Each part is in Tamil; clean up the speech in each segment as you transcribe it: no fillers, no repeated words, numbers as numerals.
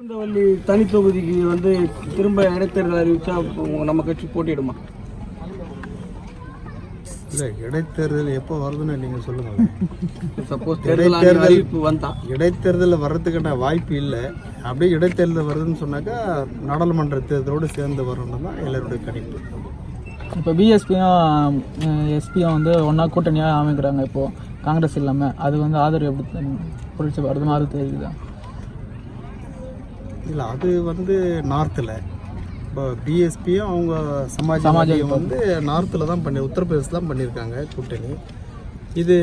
பூந்தவல்லி தனி தொகுதிக்கு வந்து திரும்ப இடைத்தேர்தல் அறிவிச்சா நம்ம கட்சி போட்டிடுமா? இல்லை, இடைத்தேர்தல் எப்போ வருதுன்னு நீங்கள் சொல்லுங்கள். சப்போஸ் தேர்தல் அறிவிப்பு வந்தா இடைத்தேர்தலில் வர்றதுக்கான வாய்ப்பு இல்லை. அப்படியே இடைத்தேர்தல் வருதுன்னு சொன்னாக்கா நாடாளுமன்ற தேர்தலோடு சேர்ந்து வரணும்னு தான் எல்லாருடைய கணிப்பு. இப்போ பிஎஸ்பியும் எஸ்பியும் வந்து ஒன்றா கூட்டணியாக அமைக்கிறாங்க. இப்போது காங்கிரஸ் இல்லாமல் அது வந்து ஆதரவு எப்படி பொழிச்சு வருது மாதிரி தெரியுதா? இல்லை, அது வந்து நார்த்தில். இப்போ பிஎஸ்பியும் அவங்க சமாஜ்வாதியும் வந்து நார்த்தில் தான் உத்தரப்பிரதேச தான் பண்ணியிருக்காங்க கூட்டணி. இது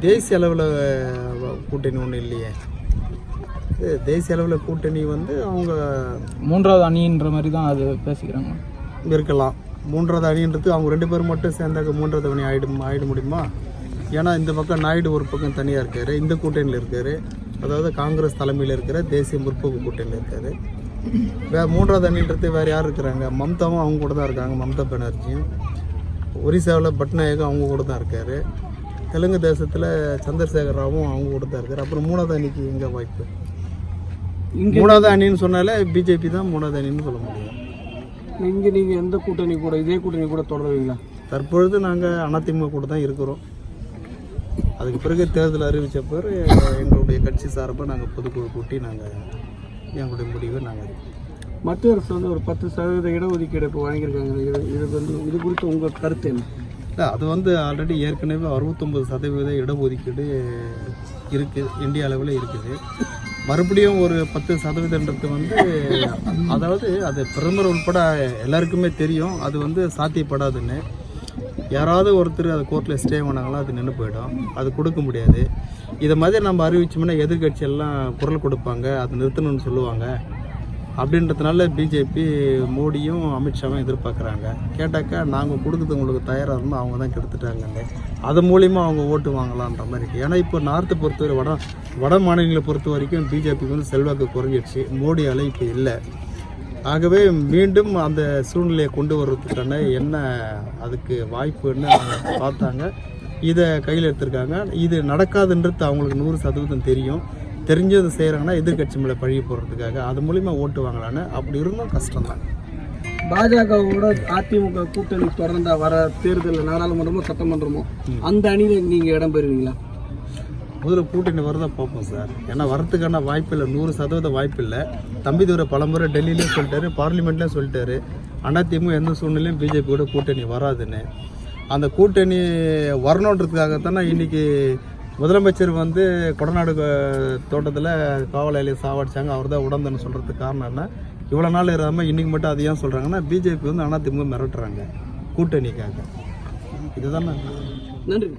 தேசிய அளவில் கூட்டணி ஒன்றும் இல்லையே. தேசிய அளவில் கூட்டணி வந்து அவங்க மூன்றாவது அணின்ற மாதிரி தான் அது பேசிக்கிறாங்க. இருக்கலாம். மூன்றாவது அணின்றது அவங்க ரெண்டு பேரும் மட்டும் சேர்ந்தாக்க மூன்றாவது அணி ஆயிட முடியுமா? ஏன்னா இந்த பக்கம் நாயுடு ஒரு பக்கம் தனியாக இருக்கார், இந்த கூட்டணியில் இருக்கார். அதாவது காங்கிரஸ் தலைமையில் இருக்கிற தேசிய முற்போக்கு கூட்டணியில் இருக்கார். மூன்றாவது அணின்றது வேறு யார் இருக்கிறாங்க? மம்தாவும் அவங்க கூட தான் இருக்காங்க, மம்தா பானர்ஜியும். ஒரிசாவில் பட்நாயகம் அவங்க கூட தான் இருக்கார். தெலுங்கு தேசத்தில் சந்திரசேகர ராவும் அவங்க கூட தான் இருக்கார். அப்புறம் மூணாவது அணிக்கு எங்கே வாய்ப்பு? மூணாவது அணின்னு சொன்னாலே பிஜேபி தான் மூணாவது அணின்னு சொல்ல முடியும். இங்கே நீங்கள் எந்த கூட்டணி கூட இதே கூட்டணி கூட தொடருவீங்களா? தற்பொழுது நாங்கள் அதிமுக கூட தான் இருக்கிறோம். அதுக்கு பிறகு தேர்தல் அறிவித்த பிறகு எங்களுடைய கட்சி சார்பாக நாங்கள் பொதுக்குழு கூட்டி நாங்கள் எங்களுடைய முடிவை நாங்கள் மத்திய அரசு வந்து ஒரு 10% இடஒதுக்கீடு இப்போ வாங்கியிருக்காங்க. இது குறித்து உங்கள் கருத்து என்ன? இல்லை, அது வந்து ஆல்ரெடி ஏற்கனவே 69% இடஒதுக்கீடு இருக்குது, இந்திய அளவில் இருக்குது. மறுபடியும் ஒரு 10% வந்து அதாவது அது பிரதமர் உட்பட எல்லாருக்குமே தெரியும் அது வந்து சாத்தியப்படாதுன்னு. யாராவது ஒருத்தர் அதை கோர்ட்டில் ஸ்டே பண்ணாங்களோ அது நின்று போயிடும், அது கொடுக்க முடியாது. இதை மாதிரி நம்ம அறிவிச்சோம்னா எதிர்கட்சி எல்லாம் குரல் கொடுப்பாங்க, அது நிறுத்தணும்னு சொல்லுவாங்க. அப்படின்றதுனால பிஜேபி மோடியும் அமித்ஷாவும் எதிர்பார்க்குறாங்க. கேட்டாக்கா நாங்கள் கொடுக்குறது உங்களுக்கு தயாராக இருந்தால் அவங்க தான் கெடுத்துட்டாங்கன்னு அது மூலிமா அவங்க ஓட்டு வாங்கலான்ற மாதிரி இருக்குது. ஏன்னா இப்போ நார்த்தை பொறுத்தவரை வட மாநிலங்களை பொறுத்த வரைக்கும் பிஜேபிக்கு வந்து செல்வாக்கு குறைஞ்சிடுச்சு, மோடி அலை இப்போ இல்லை. ஆகவே மீண்டும் அந்த சூழ்நிலையை கொண்டு வர்றதுக்கான என்ன அதுக்கு வாய்ப்புன்னு அவங்க பார்த்தாங்க, இதை கையில் எடுத்திருக்காங்க. இது நடக்காதுன்றது அவங்களுக்கு 100% தெரியும். தெரிஞ்சது செய்கிறாங்கன்னா எதிர்கட்சி மேலே பழகி போடுறதுக்காக அது மூலிமா ஓட்டு வாங்கலான்னு. அப்படி இருந்தும் கஷ்டம்தான். பாஜகவோட அதிமுக கூட்டணி தொடர்ந்தா வர தேர்தலில் நாடாளுமன்றமோ சட்டமன்றமோ அந்த அணியில் நீங்கள் இடம் பெறுவீங்களா? முதல்ல கூட்டணி வரதான் பார்ப்போம் சார். ஏன்னா வரத்துக்கான வாய்ப்பு இல்லை, 100% வாய்ப்பு இல்லை. தம்பிதுரை பலமுறை டெல்லியிலையும் சொல்லிட்டாரு, பார்லிமெண்ட்லேயும் சொல்லிட்டாரு அதிமுக எந்த சூழ்நிலையும் பிஜேபியோட கூட்டணி வராதுன்னு. அந்த கூட்டணி வரணுன்றதுக்காகத்தானே இன்றைக்கி முதலமைச்சர் வந்து கொடநாடு தோட்டத்தில் காவலாளியை சாவடிச்சாங்க, அவர் தான் உடந்தன்னு சொல்கிறதுக்கு காரணம் என்ன? இவ்வளோ நாள் இல்லாமல் இன்றைக்கி மட்டும் அது ஏன் சொல்கிறாங்கன்னா பிஜேபி வந்து அதிமுக மிரட்டுறாங்க கூட்டணிக்காக. இதுதானே. நன்றி.